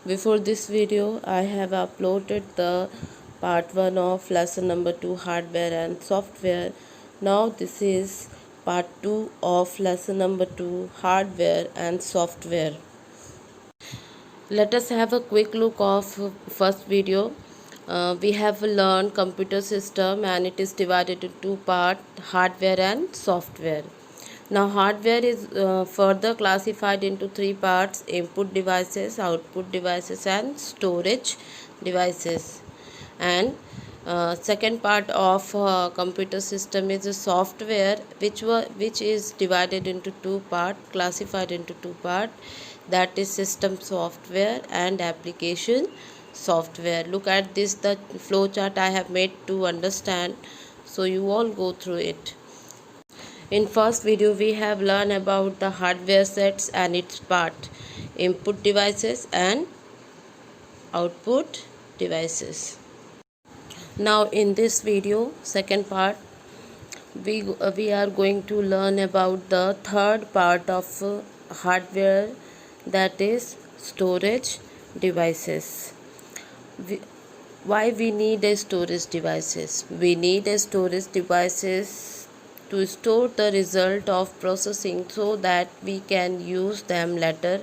Before this video, I have uploaded the part 1 of lesson number 2 hardware and software. Now this is part 2 of lesson number 2 hardware and software. Let us have a quick look of first video. We have learned computer system and it is divided into two parts, hardware and software. Now hardware is further classified into three parts: input devices, output devices and storage devices. And second part of computer system is a software which is divided into two part, classified into two part, that is system software and application software. Look at this, the flow chart I have made to understand, so you all go through it. In first video we have learned about the hardware sets and its part, input devices and output devices. Now in this video, second part, we are going to learn about the third part of hardware, that is storage devices. Why we need a storage devices? We need a storage devices to store the result of processing so that we can use them later,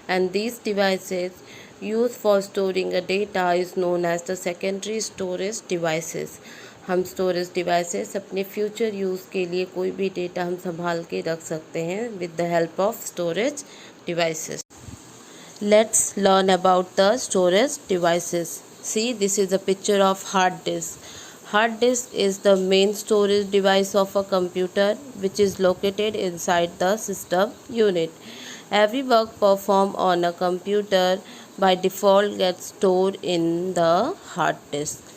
and these devices used for storing a data is known as the secondary storage devices. हम storage devices अपने future use के लिए कोई भी data हम संभाल के रख सकते हैं with the help of storage devices. Let's learn about the storage devices. See, this is a picture of hard disk. Hard disk is the main storage device of a computer which is located inside the system unit. Every work performed on a computer by default gets stored in the hard disk.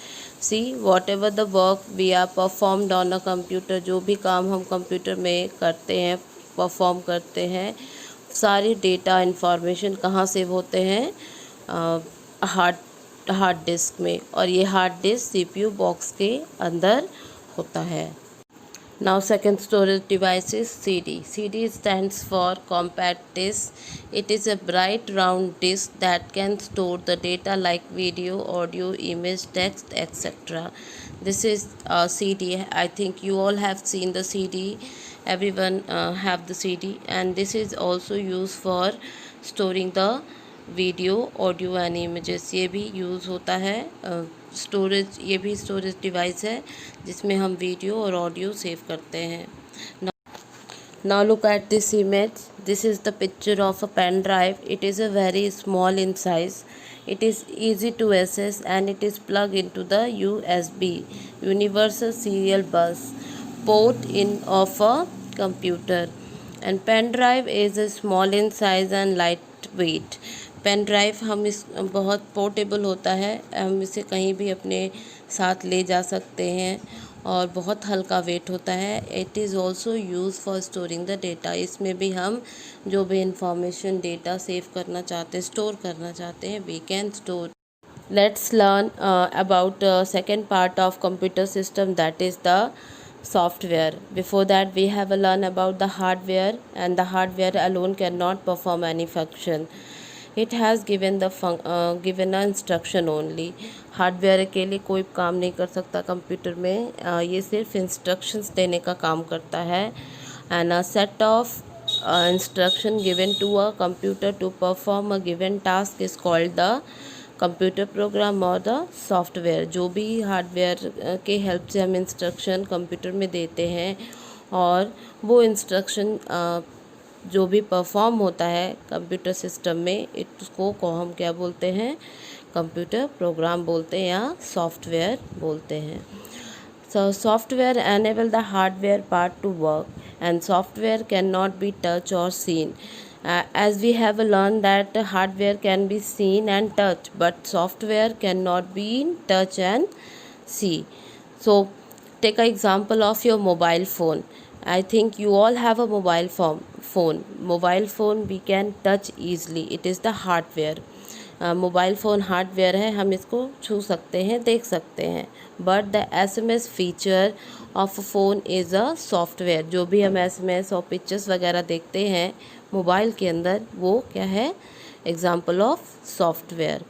See, whatever the work we are performed on a computer, जो भी काम हम computer में करते हैं, perform करते हैं, सारी डेटा इंफॉर्मेशन कहाँ सेव होते हैं? हार्ड डिस्क में, और ये हार्ड डिस्क सीपीयू बॉक्स के अंदर होता है. Now second storage device is CD. CD stands for compact disk. It is a bright round disk that can store the data like video, audio, image, text, etc. This is CD. I think you all have seen the CD. Everyone have the CD, and this is also used for storing the video, audio and images. ये भी use होता है storage. ये भी storage device है जिसमें हम video और ऑडियो सेव करते हैं. Now look at this image. This is the picture of a pen drive. It is a very small in size. It is easy to access and it is plugged into the USB, Universal Serial Bus port in of a computer. And pen drive is a small in size and lightweight. Pen drive हम इस बहुत portable होता है, हम इसे कहीं भी अपने साथ ले जा सकते हैं और बहुत हल्का वेट होता है. It is also use for storing the data. इसमें भी हम जो भी इंफॉर्मेशन डेटा सेव करना चाहते हैं, स्टोर करना चाहते हैं, we can store. Let's learn about second part of computer system, that is the software. Before that we have learned about the hardware, and the hardware alone cannot perform any function. It has given the given an instruction only. Hardware अकेले कोई काम नहीं कर सकता computer में, ये सिर्फ instructions देने का काम करता है. And a set of instruction given to a computer to perform a given task is called the computer program और द सॉफ्टवेयर. जो भी हार्डवेयर के हेल्प से हम इंस्ट्रक्शन कंप्यूटर में देते हैं और वो इंस्ट्रक्शन जो भी परफॉर्म होता है कंप्यूटर सिस्टम में, उसको हम क्या बोलते हैं? कंप्यूटर प्रोग्राम बोलते हैं या सॉफ्टवेयर बोलते हैं. So software enable the hardware part to work, and software cannot be touched or seen. As we have learned that hardware can be seen and touched, but software cannot be touched and see. So take an example of your mobile phone. I think you all have a mobile phone. Mobile phone we can touch easily. It is the hardware. Mobile phone hardware है, हम इसको छू सकते हैं, देख सकते हैं. But the SMS feature of phone is a software. जो भी हम SMS और पिक्चर्स वगैरह देखते हैं मोबाइल के अंदर, वो क्या है? example of software.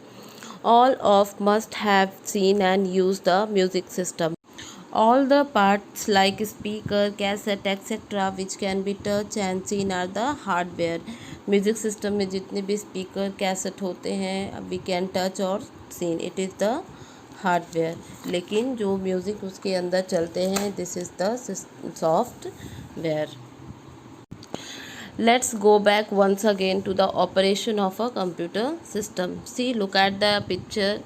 All of must have seen and used the music system. All the parts like speaker, cassette, etc. which can be touched and seen are the hardware. Music system में जितने भी speaker cassette होते हैं we can touch और seen, it is the hardware. लेकिन जो music उसके अंदर चलते हैं this is the software. Let's go back once again to the operation of a computer system. See, look at the picture.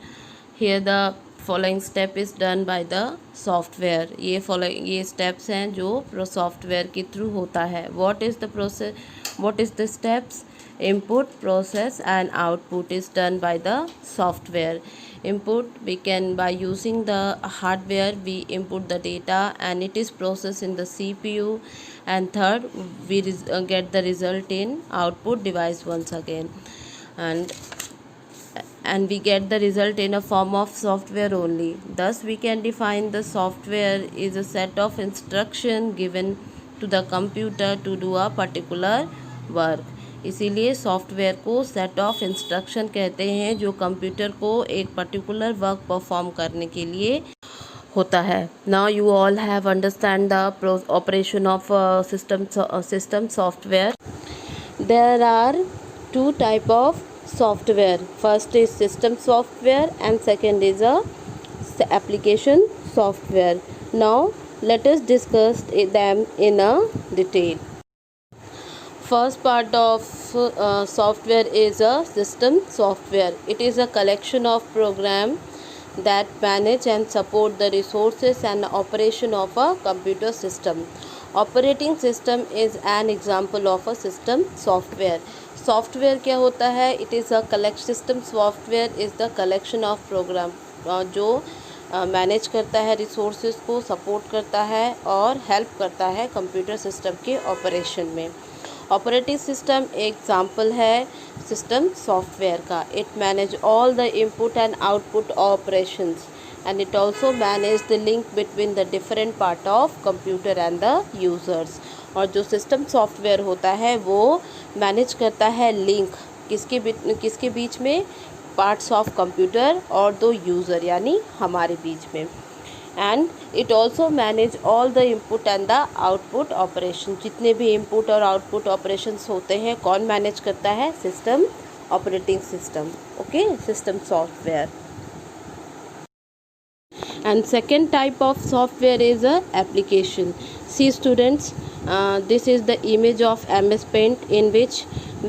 Here the following step is done by the software. ये steps हैं जो software के through होता है. What is the process? What is the steps? Input, process and output is done by the software. Input, we can by using the hardware we input the data and it is processed in the CPU, and third we get the result in output device once again, and we get the result in a form of software only. Thus we can define the software is a set of instruction given to the computer to do a particular work. इसीलिए software को set of instruction कहते हैं जो computer को एक particular work perform करने के लिए होता है. Now you all have understand the operation of system software. There are two type of software. First is system software and second is a application software. Now let us discuss them in a detail. First part of software is a system software. It is a collection of programs that manage and support the resources and operation of a computer system. Operating system is an example of a system software. Software क्या होता है? It is a collect system software is the collection of program जो manage करता है resources को, support करता है और हेल्प करता है कंप्यूटर सिस्टम के ऑपरेशन में. ऑपरेटिंग सिस्टम एग्जांपल है सिस्टम सॉफ्टवेयर का. It manage all the input and output operations and it also manage the link between the different part of computer and the users. और जो system software होता है वो manage करता है link किसके बीच में? पार्ट्स ऑफ कंप्यूटर और दो यूज़र यानी हमारे बीच में. And it also manage all the input and the output operation. जितने भी इनपुट और आउटपुट ऑपरेशंस होते हैं कौन मैनेज करता है? System operating system. Okay, system software. And second type of software is a application. See students, this is the image of MS Paint in which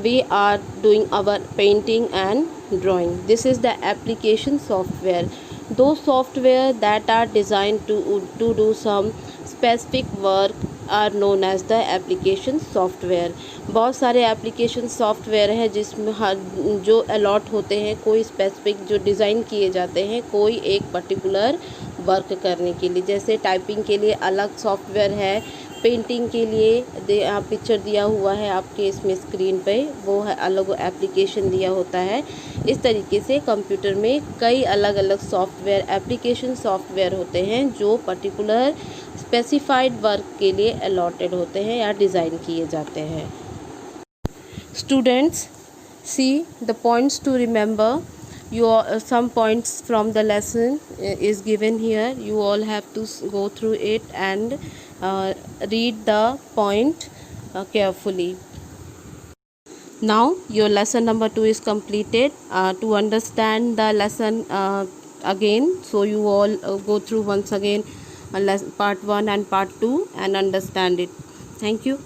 we are doing our painting and drawing. This is the application software. Those software that are designed to do some specific work are known as the application software. बहुत सारे application software हैं जिसमें जो allot होते हैं कोई specific जो design किए जाते हैं कोई एक पर्टिकुलर वर्क करने के लिए. जैसे टाइपिंग के लिए अलग सॉफ्टवेयर है, पेंटिंग के लिए पिक्चर दिया हुआ है आपके इसमें स्क्रीन पे वो है अलग एप्लीकेशन दिया होता है. इस तरीके से कंप्यूटर में कई अलग अलग सॉफ्टवेयर एप्लीकेशन सॉफ्टवेयर होते हैं जो पर्टिकुलर स्पेसिफाइड वर्क के लिए अलॉटेड होते हैं या डिज़ाइन किए जाते हैं. Students, see the points to remember. Some points from the lesson is given here. You all have to go through it and read the point carefully. Now your lesson number 2 is completed. To understand the lesson again, so you all go through once again part 1 and part 2 and understand it. Thank you.